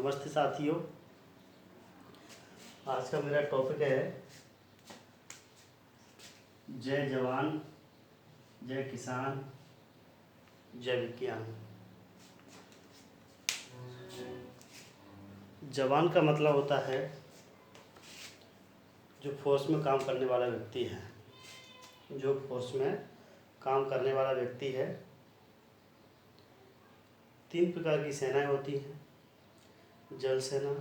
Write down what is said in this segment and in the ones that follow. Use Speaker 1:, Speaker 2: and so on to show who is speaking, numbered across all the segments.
Speaker 1: नमस्ते साथियों। आज का मेरा टॉपिक है जय जवान, जय किसान, जय विज्ञान। जवान का मतलब होता है जो फोर्स में काम करने वाला व्यक्ति है। जो फोर्स में काम करने वाला व्यक्ति है। 3 प्रकार की सेनाएं होती हैं: जल सेना,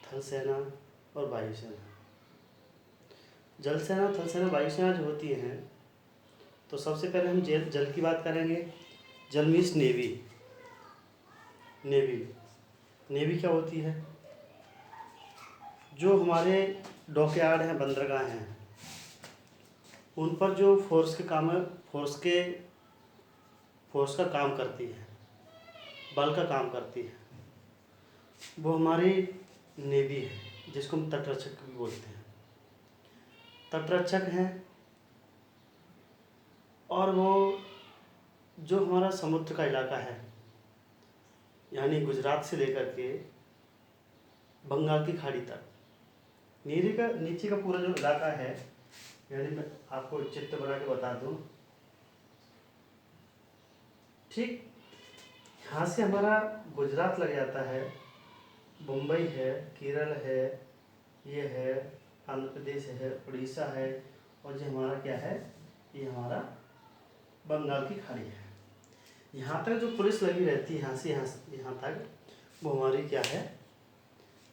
Speaker 1: थल सेना और वायु सेना। जल सेना, थल सेना, वायु सेना जो होती हैं, तो सबसे पहले हम जल की बात करेंगे। जल मीन्स नेवी। नेवी क्या होती है? जो हमारे डॉकयार्ड हैं, बंदरगाह हैं, उन पर जो फोर्स का काम करती है, बल का काम करती है, वो हमारी नेवी है, जिसको हम तटरक्षक भी बोलते हैं। तटरक्षक हैं। और वो जो हमारा समुद्र का इलाका है, यानी गुजरात से लेकर के बंगाल की खाड़ी तक, नीचे का पूरा जो इलाका है, यानी मैं आपको चित्र बना के बता दूं, ठीक यहाँ से हमारा गुजरात लग जाता है, मुंबई है, केरल है, ये है आंध्र प्रदेश है, उड़ीसा है, और जो हमारा क्या है, ये हमारा बंगाल की खाड़ी है। यहाँ तक जो पुलिस लगी रहती है, यहाँ से यहाँ तक, वो हमारी क्या है,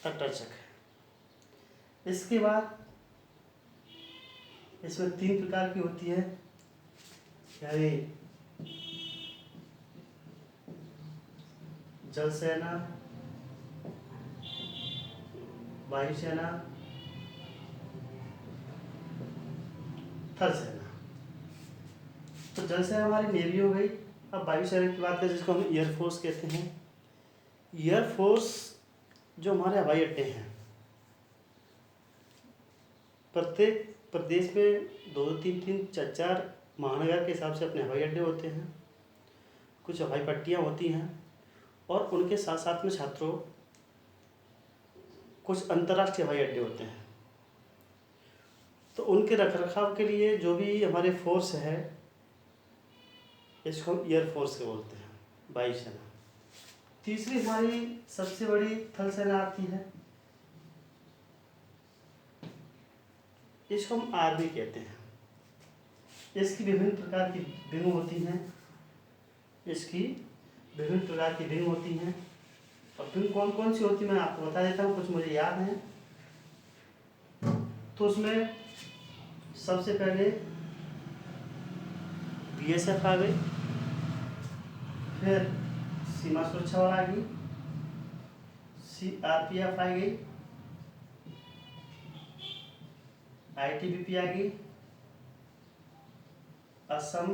Speaker 1: तटरक्षक है। इसके बाद इसमें 3 प्रकार की होती है, यानी जल सेना, वायु सेना, थल सेना। तो जल सेना हमारी नेवी हो गई। अब वायु सेना की बात करें, जिसको हम एयरफोर्स कहते हैं। एयरफोर्स जो हमारे हवाई अड्डे हैं, प्रत्येक प्रदेश में 2-3 4 महानगर के हिसाब से अपने हवाई अड्डे होते हैं। कुछ हवाई पट्टियाँ होती हैं, और उनके साथ साथ में छात्रों कुछ अंतर्राष्ट्रीय हवाई अड्डे होते हैं। तो उनके रखरखाव के लिए जो भी हमारे फोर्स है, इसको हम एयरफोर्स के बोलते हैं, वायु सेना। तीसरी हमारी सबसे बड़ी थल सेना आती है, इसको हम आर्मी कहते हैं। इसकी विभिन्न प्रकार की विंग होती हैं। और विंग कौन कौन सी होती है, मैं आपको बता देता हूँ, कुछ मुझे याद है। तो उसमें सबसे पहले BSF आ गई, फिर सीमा सुरक्षा बल आ गई, CRPF आ गई, ITBP आ गई, असम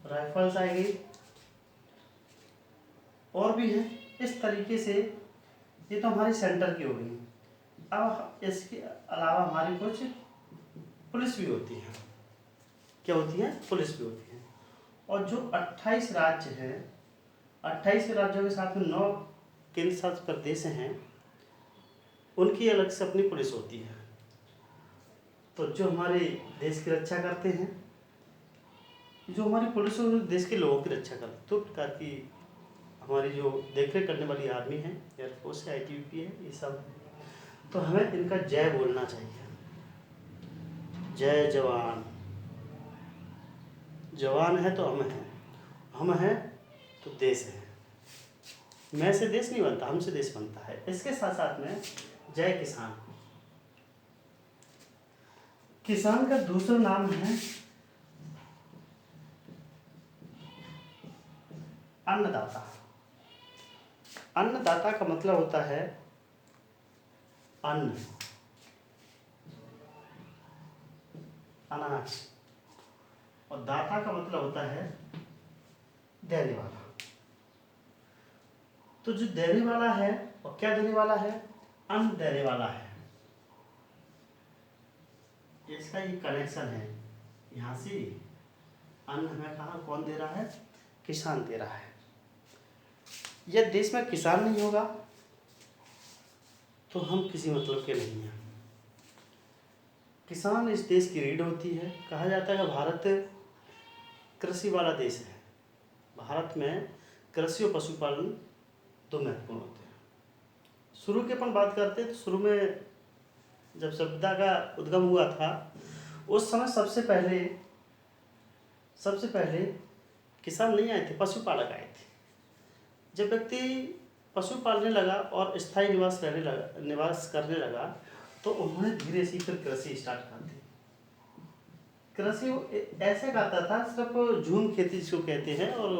Speaker 1: राइफल्स आ गई, और भी है। इस तरीके से ये तो हमारी सेंटर की हो गई। अब इसके अलावा हमारी कुछ पुलिस भी होती है। क्या होती है? पुलिस भी होती है। और जो 28 राज्य हैं, 28 के राज्यों के साथ में 9 केंद्र शासित प्रदेश हैं, उनकी अलग से अपनी पुलिस होती है। तो जो हमारे देश की रक्षा करते हैं, जो हमारी पुलिस है, देश के लोगों की रक्षा करते हैं। 2 प्रकार की हमारी जो देखरेख करने वाली आर्मी है, एयरफोर्स है, ITBP है, ये सब। तो हमें इनका जय बोलना चाहिए। जय जवान। जवान है तो हम हैं तो देश है। मैं से देश नहीं बनता, हमसे देश बनता है। इसके साथ साथ में जय किसान। किसान का दूसरा नाम है अन्नदाता। अन्नदाता का मतलब होता है अन्न, अनाज, और दाता का मतलब होता है देने वाला। तो जो देने वाला है, और क्या देने वाला है? अन्न देने वाला है। इसका ये कनेक्शन है, यहाँ से अन्न हमें कहाँ कौन दे रहा है? किसान दे रहा है। यदि देश में किसान नहीं होगा तो हम किसी मतलब के नहीं हैं। किसान इस देश की रीढ़ होती है। कहा जाता है कि भारत कृषि वाला देश है। भारत में कृषि और पशुपालन दो महत्वपूर्ण होते हैं। शुरू की अपन बात करते हैं तो शुरू में जब सभ्यता का उद्गम हुआ था उस समय सबसे पहले किसान नहीं आए थे, पशुपालक आए थे। जब व्यक्ति पशु पालने लगा और स्थायी निवास करने लगा तो उन्होंने धीरे से फिर कृषि स्टार्ट कर दी। कृषि वो ऐसे करता था, सिर्फ झूम खेती जिसको कहते हैं, और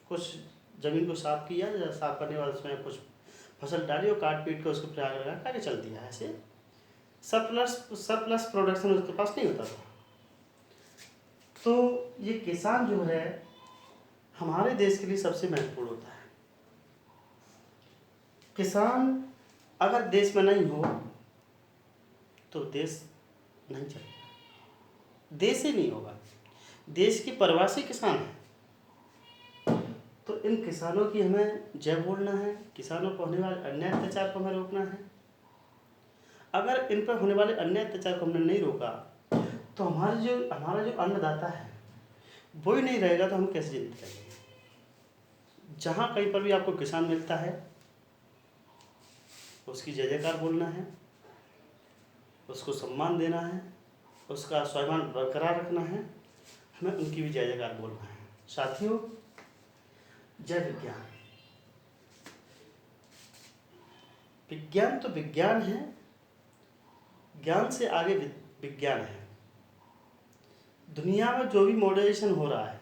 Speaker 1: कुछ जमीन को साफ किया, साफ करने के बाद उसमें कुछ फसल डाली और काट पीट कर उसको प्रयाग लगा आगे चल दिया। ऐसे सरप्लस प्रोडक्शन उसके पास नहीं होता था। तो ये किसान जो है हमारे देश के लिए सबसे महत्वपूर्ण होता है। किसान अगर देश में नहीं हो तो देश नहीं चलेगा, देश ही नहीं होगा। देश की परवासी किसान है। तो इन किसानों की हमें जय बोलना है। किसानों पर होने वाले अन्याय अत्याचार को हमें रोकना है। अगर इन पर होने वाले अन्याय अत्याचार को हमने नहीं रोका तो हमारा जो अन्नदाता है वो ही नहीं रहेगा तो हम कैसे जिंदगी करेंगे। जहाँ कहीं पर भी आपको किसान मिलता है उसकी जय जयकार बोलना है, उसको सम्मान देना है, उसका स्वाभिमान बरकरार रखना है, हमें उनकी भी जय जयकार बोलना है। साथियों, जय विज्ञान। विज्ञान तो विज्ञान है, ज्ञान से आगे विज्ञान है। दुनिया में जो भी मॉडर्नाइजेशन हो रहा है,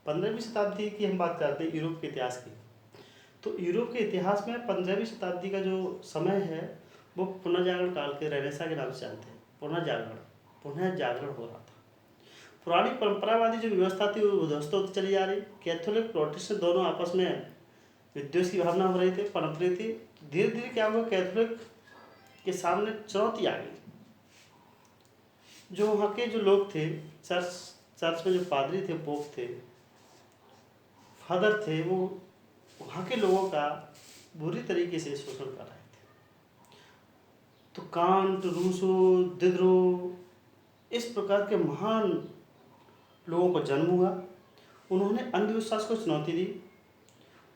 Speaker 1: 15वीं शताब्दी की हम बात करते हैं यूरोप के इतिहास की, तो यूरोप के इतिहास में 15वीं शताब्दी का जो समय है वो पुनर्जागरण काल के रेनेसां के नाम से जानते हैं। पुनः जागरण हो रहा था। पुरानी परंपरावादी जो व्यवस्था थी वो ध्वस्त होती चली जा रही। कैथोलिक प्रोटेस्टेंट दोनों आपस में विद्वेष की भावना हो रही थी, पनप रही थी। धीरे धीरे क्या हुआ, कैथोलिक के सामने चुनौती आ गई। जो वहाँ के जो लोग थे, चर्च में जो पादरी थे, पोप थे, फादर थे, वो वहाँ के लोगों का बुरी तरीके से शोषण कर रहे थे। तो कांट, रूसो, दिदरो इस प्रकार के महान लोगों को जन्म हुआ। उन्होंने अंधविश्वास को चुनौती दी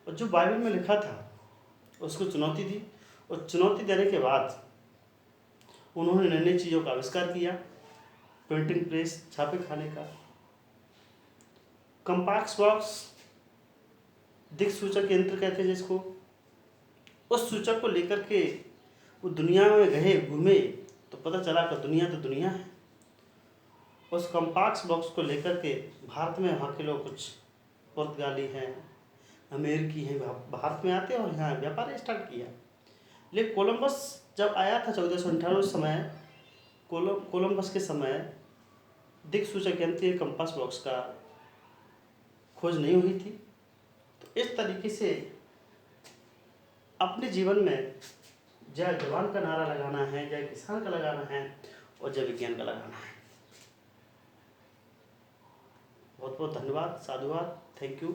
Speaker 1: और जो बाइबल में लिखा था उसको चुनौती दी। और चुनौती देने के बाद उन्होंने नई नई चीज़ों का आविष्कार किया। प्रिंटिंग प्रेस, छापे खाने का, कंपास बॉक्स, दिक्सूचक यंत्र कहते हैं जिसको, उस सूचक को लेकर के वो दुनिया में गए, घूमे तो पता चला कि दुनिया तो दुनिया है। उस कंपास बॉक्स को लेकर के भारत में वहाँ के लोग कुछ पुर्तगाली हैं, अमेरिकी हैं, भारत में आते और यहाँ व्यापार स्टार्ट किया। लेकिन कोलंबस जब आया था 1498 समय, कोलंबस के समय दिक्सूचक यंत्र कंपास बॉक्स का खोज नहीं हुई थी। तो इस तरीके से अपने जीवन में जय जवान का नारा लगाना है, जय किसान का लगाना है और जय विज्ञान का लगाना है। बहुत बहुत धन्यवाद, साधुवाद, थैंक यू।